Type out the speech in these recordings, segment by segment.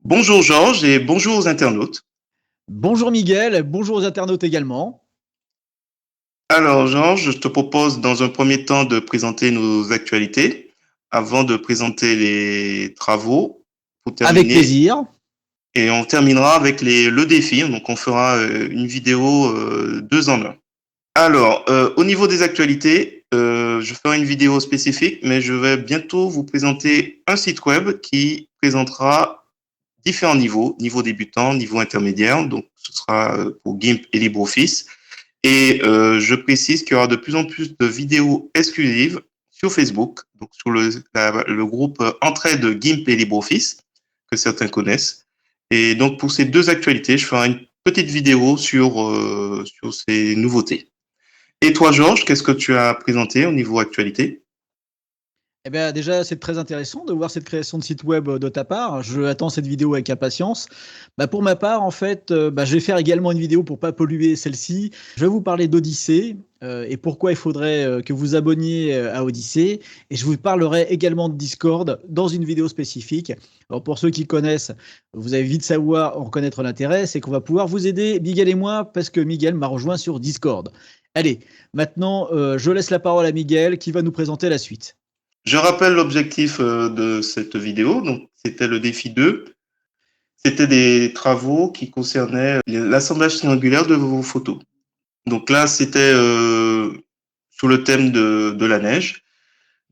Bonjour Georges et bonjour aux internautes. Bonjour Miguel, bonjour aux internautes également. Alors Georges, je te propose dans un premier temps de présenter nos actualités avant de présenter les travaux pour Avec terminer. plaisir. Et on terminera avec le défi. Donc on fera une vidéo deux en un. Alors, au niveau des actualités, je ferai une vidéo spécifique, mais je vais bientôt vous présenter un site web qui présentera différents niveaux, niveau débutant, niveau intermédiaire. Donc, ce sera pour GIMP et LibreOffice. Et je précise qu'il y aura de plus en plus de vidéos exclusives sur Facebook, donc sur le groupe Entraide GIMP et LibreOffice, que certains connaissent. Et donc, pour ces deux actualités, je ferai une petite vidéo sur ces nouveautés. Et toi, Georges, qu'est-ce que tu as présenté au niveau actualité? Eh bien, déjà, c'est très intéressant de voir cette création de site web de ta part. Je attends cette vidéo avec impatience. Pour ma part, en fait, je vais faire également une vidéo pour pas polluer celle-ci. Je vais vous parler d'Odyssée et pourquoi il faudrait que vous abonniez à Odyssée. Et je vous parlerai également de Discord dans une vidéo spécifique. Alors, pour ceux qui connaissent, vous allez vite savoir en connaître l'intérêt. C'est qu'on va pouvoir vous aider, Miguel et moi, parce que Miguel m'a rejoint sur Discord. Allez, maintenant, je laisse la parole à Miguel qui va nous présenter la suite. Je rappelle l'objectif de cette vidéo. Donc, c'était le défi 2. C'était des travaux qui concernaient l'assemblage triangulaire de vos photos. Donc là, c'était sur le thème de la neige.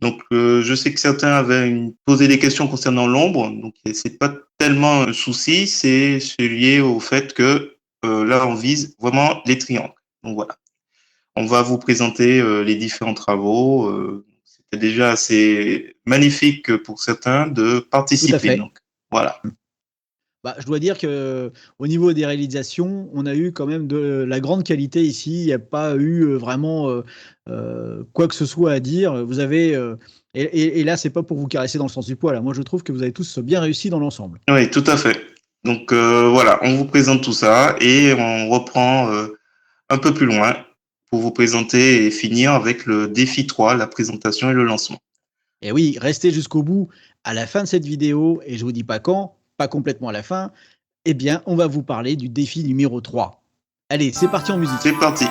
Donc, je sais que certains avaient posé des questions concernant l'ombre. Donc, c'est pas tellement un souci, c'est lié au fait que là, on vise vraiment les triangles. Donc voilà. On va vous présenter les différents travaux. C'était déjà assez magnifique pour certains de Tout à participer. fait. Donc voilà. Je dois dire que au niveau des réalisations, on a eu quand même de la grande qualité ici. Il n'y a pas eu vraiment quoi que ce soit à dire. Vous avez et là, c'est pas pour vous caresser dans le sens du poil, hein. Moi, je trouve que vous avez tous bien réussi dans l'ensemble. Oui, tout à fait. Donc voilà, on vous présente tout ça et on reprend un peu plus loin pour vous présenter et finir avec le défi 3, la présentation et le lancement. Et oui, restez jusqu'au bout à la fin de cette vidéo et je vous dis pas quand, pas complètement à la fin. Eh bien, on va vous parler du défi numéro 3. Allez, c'est parti en C'est musique. parti.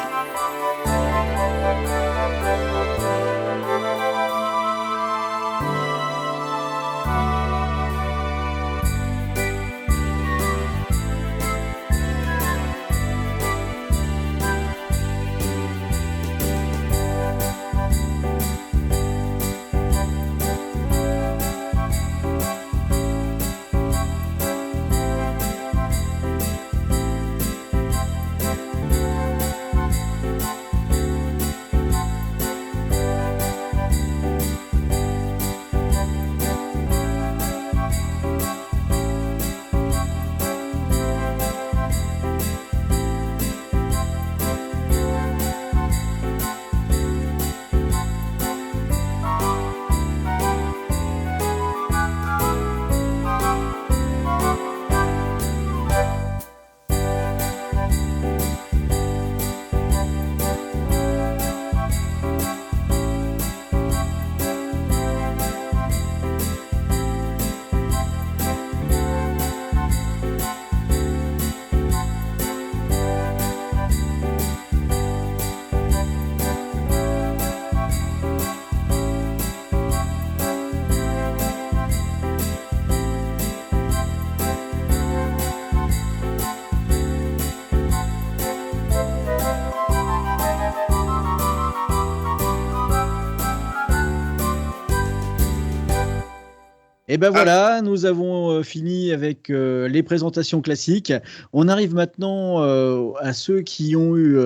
Et ben Ah, voilà, nous avons fini avec les présentations classiques. On arrive maintenant à ceux qui ont eu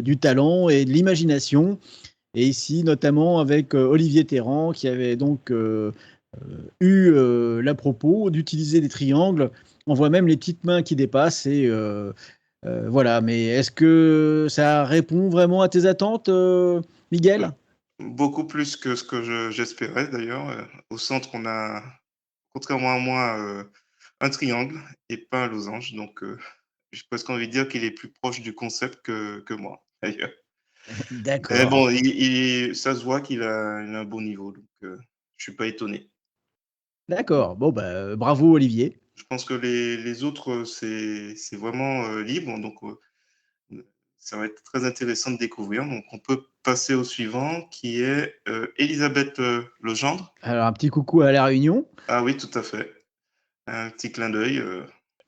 du talent et de l'imagination. Et ici, notamment avec Olivier Terran, qui avait donc eu l'à propos d'utiliser des triangles. On voit même les petites mains qui dépassent. Et voilà, mais est-ce que ça répond vraiment à tes attentes, Miguel? beaucoup plus que ce que j'espérais d'ailleurs. Au centre, on a, contrairement à moi, un triangle et pas un losange. Donc, j'ai presque envie de dire qu'il est plus proche du concept que moi, d'ailleurs. Mais D'accord. bon, ça se voit qu'il a un bon niveau, donc je suis pas étonné. D'accord. Bon, bravo, Olivier. Je pense que les autres, c'est vraiment libre, donc ça va être très intéressant de découvrir. Donc, on peut passer au suivant, qui est Elisabeth Legendre. Alors, un petit coucou à La Réunion. Ah oui, tout à fait. Un petit clin d'œil.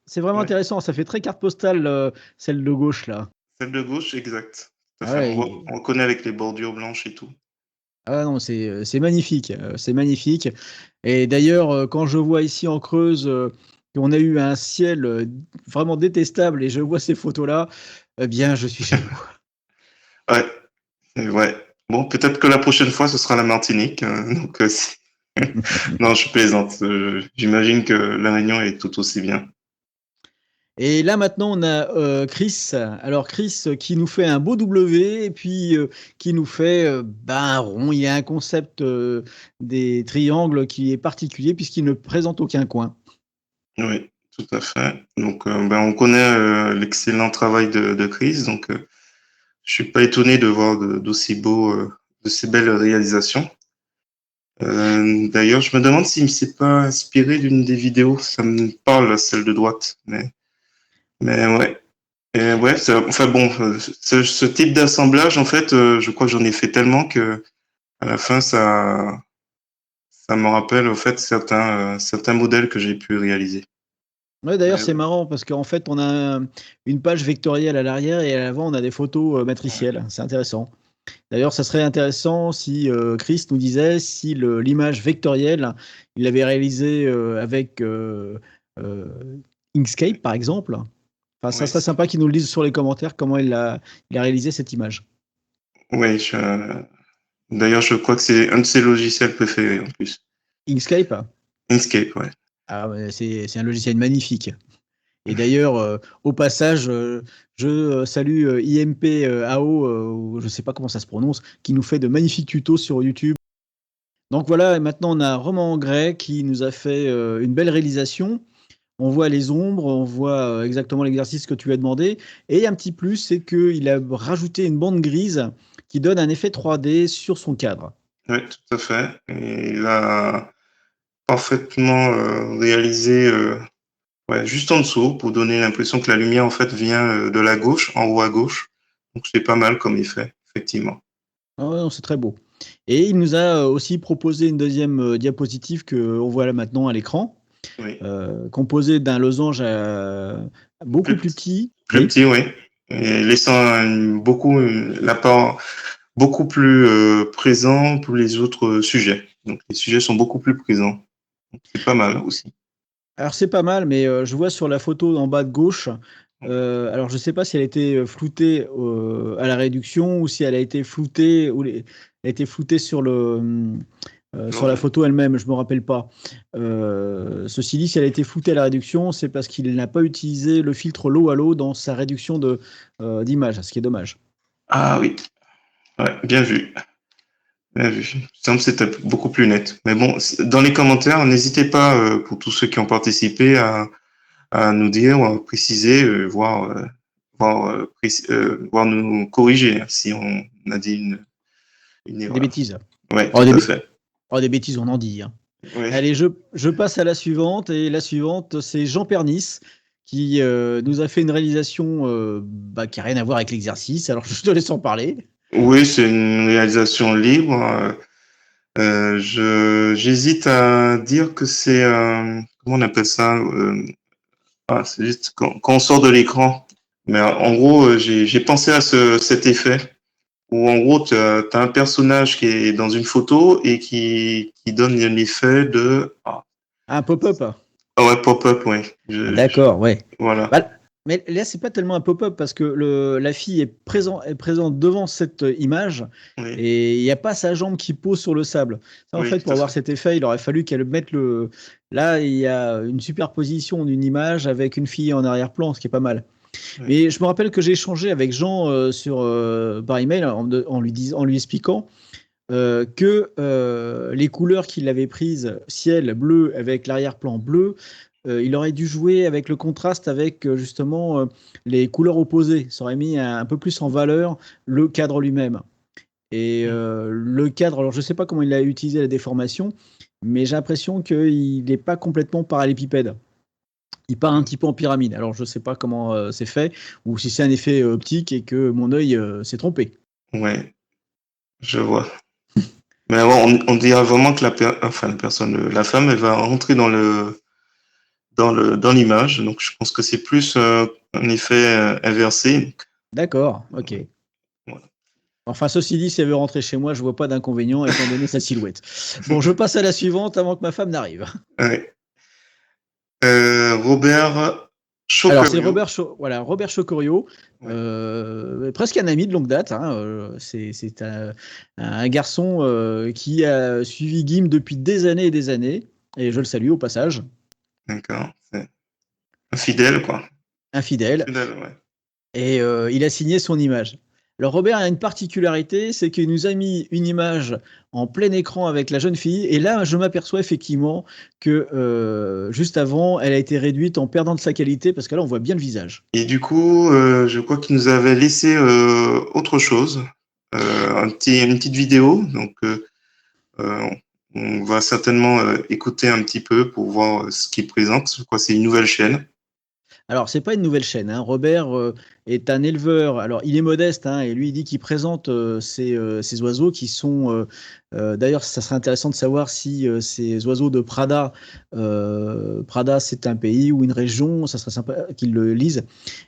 C'est vraiment Ouais. intéressant, ça fait très carte postale, celle de gauche là. Celle de gauche, exact. Tout à Ah fait. ouais, On reconnaît avec les bordures blanches et tout. ah non, c'est magnifique, c'est magnifique. Et d'ailleurs, quand je vois ici en Creuse qu'on a eu un ciel vraiment détestable et je vois ces photos-là, eh bien, je suis jaloux. Ouais, ouais. Bon, peut-être que la prochaine fois, ce sera la Martinique. Donc, non, je plaisante. J'imagine que la Réunion est tout aussi bien. Et là maintenant, on a Chris. Alors Chris qui nous fait un beau W et puis qui nous fait un rond. Il y a un concept des triangles qui est particulier puisqu'il ne présente aucun coin. Oui, tout à fait. Donc, on connaît l'excellent travail de Chris. Donc, je suis pas étonné de voir d'aussi beaux, de ces belles réalisations. D'ailleurs, je me demande s'il ne s'est pas inspiré d'une des vidéos. Ça me parle, celle de droite. Mais ouais. Et ouais, enfin bon, ce type d'assemblage, en fait, je crois que j'en ai fait tellement que à la fin, ça me rappelle, au fait, certains modèles que j'ai pu réaliser. Ouais, d'ailleurs, Mais c'est ouais, marrant parce qu'en fait, on a une page vectorielle à l'arrière et à l'avant, on a des photos ouais. matricielles. C'est intéressant. D'ailleurs, ça serait intéressant si Chris nous disait si l'image vectorielle, il l'avait réalisée avec euh, Inkscape, par exemple. Enfin, ça Ouais, serait sympa qu'il nous le dise sur les commentaires comment il a réalisé cette image. ouais, d'ailleurs, je crois que c'est un de ses logiciels préférés en plus. Inkscape, Inkscape, ouais. ah, ouais, c'est un logiciel magnifique. Et d'ailleurs, au passage, je salue IMP AO, je ne sais pas comment ça se prononce, qui nous fait de magnifiques tutos sur YouTube. Donc voilà, et maintenant on a Roman Gray qui nous a fait une belle réalisation. On voit les ombres, on voit exactement l'exercice que tu lui as demandé. Et un petit plus, c'est qu'il a rajouté une bande grise qui donne un effet 3D sur son cadre. Ouais, tout à fait. Et il a parfaitement réalisé ouais, juste en dessous pour donner l'impression que la lumière en fait vient de la gauche, en haut à gauche. Donc c'est pas mal comme effet, effectivement. Ah ouais, non, c'est très beau. Et il nous a aussi proposé une deuxième diapositive qu'on voit là maintenant à l'écran, Oui. composée d'un losange beaucoup Plus, plus petit. plus Oui. petit, oui. Et laissant beaucoup l'apport beaucoup plus présent pour les autres sujets. Donc les sujets sont beaucoup plus présents. Donc, c'est pas mal aussi. Alors c'est pas mal, mais je vois sur la photo en bas de gauche, alors je ne sais pas si elle a été floutée à la réduction ou si elle a été floutée, elle a été floutée sur sur la Alors, photo elle-même, je me rappelle pas. Ceci dit, si elle a été floutée à la réduction, c'est parce qu'il n'a pas utilisé le filtre low halo dans sa réduction d'image, ce qui est dommage. ah oui, ouais, bien vu. Bien vu. Il me semble que c'était beaucoup plus net. Mais bon, dans les commentaires, n'hésitez pas, pour tous ceux qui ont participé, à nous dire, ou à préciser, voire nous corriger hein, si on a dit une Des erreur. bêtises. Ouais, Oh, tout à fait. oh, des bêtises, on en dit, hein. Oui. Allez, je passe à la suivante. Et la suivante, c'est Jean Pernis qui nous a fait une réalisation qui n'a rien à voir avec l'exercice. Alors, je te laisse en parler. Oui, c'est une réalisation libre. J'hésite à dire que c'est, comment on appelle ça? C'est juste quand on sort de l'écran. Mais en gros, j'ai pensé à cet effet où en gros, tu as un personnage qui est dans une photo et qui donne l'effet de Un pop-up. ouais, pop-up, ouais. D'accord, ouais. Voilà. Bah, mais là, c'est pas tellement un pop-up parce que la fille est présente devant cette image Oui, et il n'y a pas sa jambe qui pose sur le sable. Ça, en oui, fait, tout pour à avoir fait. cet effet, il aurait fallu qu'elle mette le. Là, il y a une superposition d'une image avec une fille en arrière-plan, ce qui est pas mal. Oui. Mais je me rappelle que j'ai échangé avec Jean par email en lui expliquant que les couleurs qu'il avait prises, ciel bleu avec l'arrière-plan bleu, il aurait dû jouer avec le contraste avec justement les couleurs opposées. Ça aurait mis un peu plus en valeur le cadre lui-même. Et le cadre, alors je ne sais pas comment il a utilisé la déformation, mais j'ai l'impression qu'il n'est pas complètement parallélépipède. il part un petit peu en pyramide. Alors, je ne sais pas comment c'est fait, ou si c'est un effet optique et que mon œil s'est trompé. Ouais, je vois. Mais bon, on dirait vraiment que la personne, la femme, elle va rentrer dans l'image. Donc, je pense que c'est plus un effet inversé. D'accord, ok. Voilà. Enfin, ceci dit, si elle veut rentrer chez moi, je vois pas d'inconvénient étant donné sa silhouette. Bon, je passe à la suivante avant que ma femme n'arrive. Ouais. Robert Alors, c'est Choquerio. Voilà, Robert Chocorio, Ouais, presque un ami de longue date, hein, c'est un garçon qui a suivi Gim depuis des années et des années, et je le salue au passage, d'accord. C'est un fidèle, quoi. infidèle. Fidèle, ouais. Et il a signé son image. Alors Robert a une particularité, c'est qu'il nous a mis une image en plein écran avec la jeune fille, et là je m'aperçois effectivement que juste avant, elle a été réduite en perdant de sa qualité, parce que là on voit bien le visage. Et du coup, je crois qu'il nous avait laissé autre chose, une petite vidéo. Donc, euh, on va certainement écouter un petit peu pour voir ce qu'il présente. Je crois que c'est une nouvelle chaîne. Alors, c'est pas une nouvelle chaîne, hein. Robert est un éleveur. Alors, il est modeste, hein, et lui, il dit qu'il présente ces oiseaux qui sont. D'ailleurs, ça serait intéressant de savoir si ces oiseaux de Prada, Prada, c'est un pays ou une région, ça serait sympa qu'il le lise.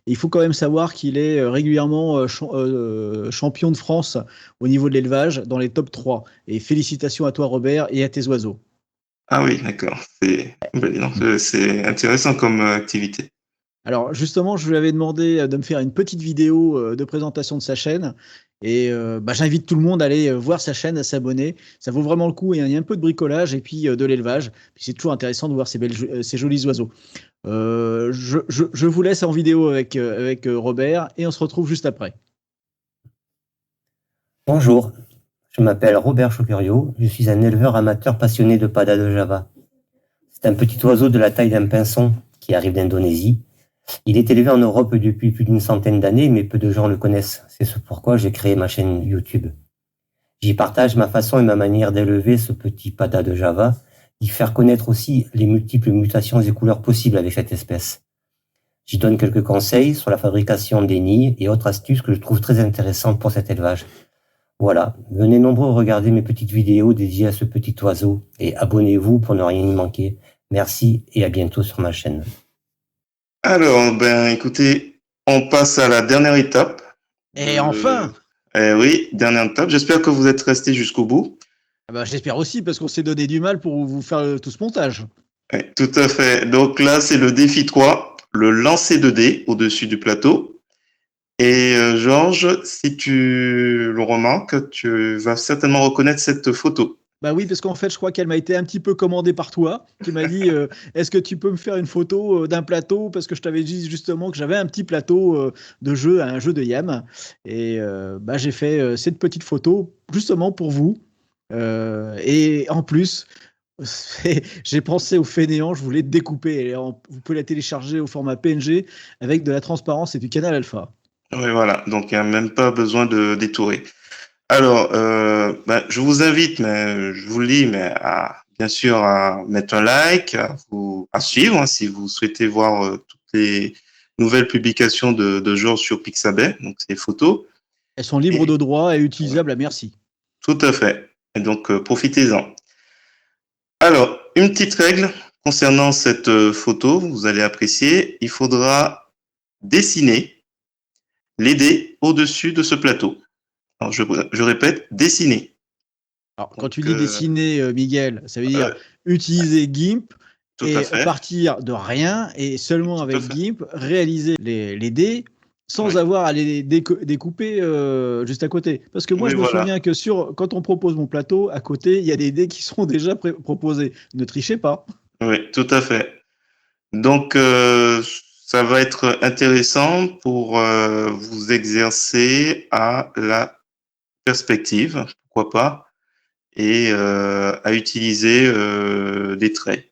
Et il faut quand même savoir qu'il est régulièrement champion de France au niveau de l'élevage dans les top 3. Et félicitations à toi, Robert, et à tes oiseaux. Ah oui, d'accord. C'est intéressant comme activité. Alors justement, je lui avais demandé de me faire une petite vidéo de présentation de sa chaîne. Et bah, j'invite tout le monde à aller voir sa chaîne, à s'abonner. Ça vaut vraiment le coup. Il y a un peu de bricolage et puis de l'élevage. Puis c'est toujours intéressant de voir ces jolis oiseaux. Je vous laisse en vidéo avec Robert et on se retrouve juste après. Bonjour, je m'appelle Robert Choquerio, je suis un éleveur amateur passionné de Pada de Java. C'est un petit oiseau de la taille d'un pinson qui arrive d'Indonésie. Il est élevé en Europe depuis plus d'une centaine d'années, mais peu de gens le connaissent. C'est pourquoi j'ai créé ma chaîne YouTube. J'y partage ma façon et ma manière d'élever ce petit Pada de Java, d'y faire connaître aussi les multiples mutations et couleurs possibles avec cette espèce. J'y donne quelques conseils sur la fabrication des nids et autres astuces que je trouve très intéressantes pour cet élevage. Voilà, venez nombreux regarder mes petites vidéos dédiées à ce petit oiseau et abonnez-vous pour ne rien y manquer. Merci et à bientôt sur ma chaîne. Alors, ben, écoutez, on passe à la dernière étape. Et enfin, Oui, dernière étape. J'espère que vous êtes restés jusqu'au bout. ah bah, j'espère aussi parce qu'on s'est donné du mal pour vous faire tout ce montage. Ouais, tout à fait. Donc là, c'est le défi 3, le lancer de dés au-dessus du plateau. Et Georges, si tu le remarques, tu vas certainement reconnaître cette photo. Bah oui, parce qu'en fait, je crois qu'elle m'a été un petit peu commandée par toi, qui m'a dit est-ce que tu peux me faire une photo d'un plateau? Parce que je t'avais dit justement que j'avais un petit plateau de jeu, un jeu de Yam. Et bah, j'ai fait cette petite photo justement pour vous. Et en plus, j'ai pensé au fainéant, je voulais découper. Vous pouvez la télécharger au format PNG avec de la transparence et du canal alpha. Oui, voilà. Donc, il n'y a même pas besoin de détourer. Alors, ben, je vous invite, mais je vous le dis, mais bien sûr, à mettre un like, à suivre, hein, si vous souhaitez voir toutes les nouvelles publications de Georges sur Pixabay, donc ces photos. Elles sont libres Et de droit et voilà, utilisables à merci. tout à fait. Et donc, profitez-en. Alors, une petite règle concernant cette photo, vous allez apprécier, il faudra dessiner les dés au-dessus de ce plateau. Alors, je répète, dessiner. Alors, quand tu Donc, dis dessiner, Miguel, ça veut dire euh, utiliser GIMP tout à et fait, partir de rien et seulement tout à avec fait. GIMP réaliser les dés sans Oui, avoir à les découper juste à côté. Parce que moi, oui, je me voilà. souviens que quand on propose mon plateau, à côté, il y a des dés qui sont déjà proposés. Ne trichez pas. Oui, tout à fait. Donc, ça va être intéressant pour vous exercer à la perspective, pourquoi pas, et à utiliser des traits.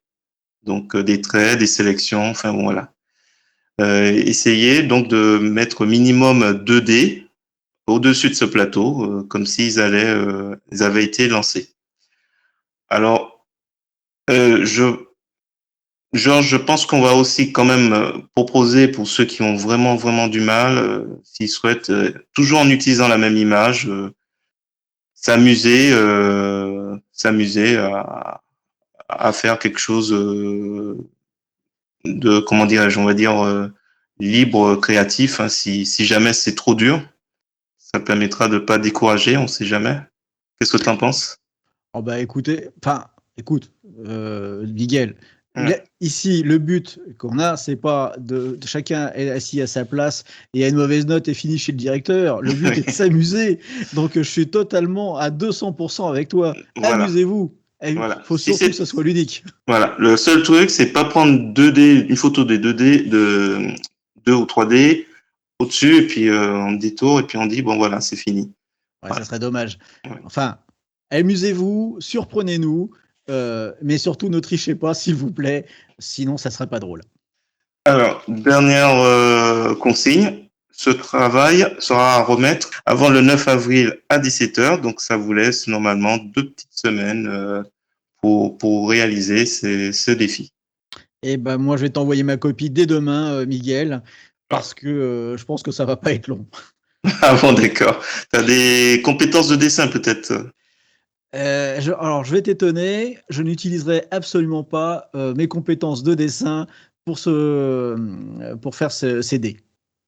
Donc, des traits, des sélections, enfin bon, voilà. Essayez donc de mettre minimum 2 dés au-dessus de ce plateau, comme ils avaient été lancés. Alors, je Georges, je pense qu'on va aussi quand même proposer pour ceux qui ont vraiment, vraiment du mal, s'ils souhaitent, toujours en utilisant la même image, s'amuser à faire quelque chose de, comment dirais-je, on va dire, libre, créatif, hein, si jamais c'est trop dur. Ça permettra de pas décourager, on sait jamais. Qu'est-ce que tu en penses? Oh bah écoutez, enfin, écoute, Miguel, Ouais. ici, le but qu'on a, c'est pas de chacun est assis à sa place et a une mauvaise note et fini chez le directeur. Le but est de s'amuser. Donc, je suis totalement à 200% avec toi. Voilà, Amusez-vous. Il voilà. faut Si surtout que c'est, ça soit ludique. voilà. Le seul truc, c'est pas prendre 2D, une photo des 2D, de 2 ou 3D au-dessus, et puis on détourne, et puis on dit, bon voilà, c'est fini. Ouais, ça Voilà. serait dommage. Ouais. Enfin, amusez-vous, surprenez-nous, mais surtout ne trichez pas, s'il vous plaît. Sinon, ça serait pas drôle. Alors, dernière consigne, ce travail sera à remettre avant le 9 avril à 17h, donc ça vous laisse normalement 2 petites semaines pour réaliser ce défi. Et ben moi, je vais t'envoyer ma copie dès demain, Miguel, Ah, parce que je pense que ça va pas être long. ah bon, d'accord. Tu as des compétences de dessin peut-être? Alors, je vais t'étonner, je n'utiliserai absolument pas mes compétences de dessin pour faire ces dés.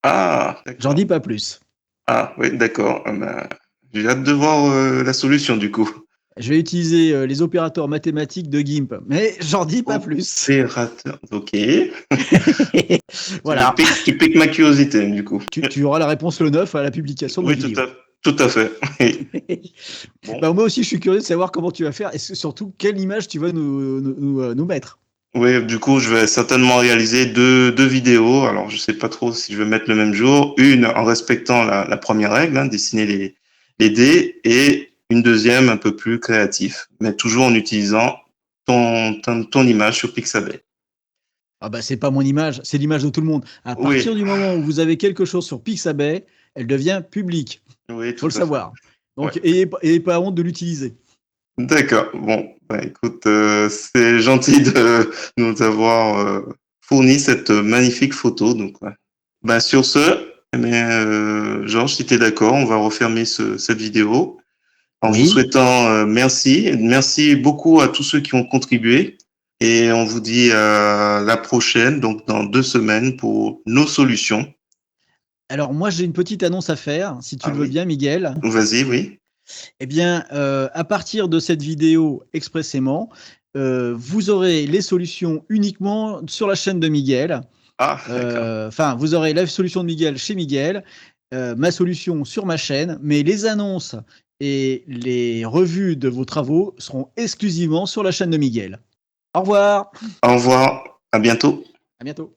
Ah, J'en d'accord. dis pas plus. Ah, oui, d'accord. Ah ben, j'ai hâte de voir la solution du coup. Je vais utiliser les opérateurs mathématiques de GIMP, mais j'en dis pas plus. Opérateur, ok. Voilà, Tu piques ma curiosité du coup. tu auras la réponse le 9 à la publication de la Oui, vidéo. tout à fait. Bon. Bah, moi aussi, je suis curieux de savoir comment tu vas faire et surtout quelle image tu vas nous mettre. Oui, du coup, je vais certainement réaliser deux vidéos. Alors, je sais pas trop si je vais mettre le même jour. Une en respectant la première règle, hein, dessiner les dés, et une deuxième un peu plus créatif, mais toujours en utilisant ton image sur Pixabay. Ah bah, c'est pas mon image, c'est l'image de tout le monde. À Oui, partir du moment où vous avez quelque chose sur Pixabay, elle devient publique. oui, Faut tout le à fait. savoir. Ouais. Donc, ayez pas honte de l'utiliser. D'accord. Bon, bah, écoute, c'est gentil de nous avoir fourni cette magnifique photo. Donc, ouais. Bah, sur ce, eh bien, Georges, si tu es d'accord, on va refermer cette vidéo en vous Oui. souhaitant merci. Merci beaucoup à tous ceux qui ont contribué. Et on vous dit à la prochaine, donc dans 2 semaines, pour nos solutions. Alors, moi, j'ai une petite annonce à faire, si tu Ah le veux oui, bien, Miguel. vas-y, oui. Eh bien, à partir de cette vidéo expressément, vous aurez les solutions uniquement sur la chaîne de Miguel. Ah, d'accord. Enfin, vous aurez la solution de Miguel chez Miguel, ma solution sur ma chaîne, mais les annonces et les revues de vos travaux seront exclusivement sur la chaîne de Miguel. Au revoir, Au revoir, à bientôt. à bientôt.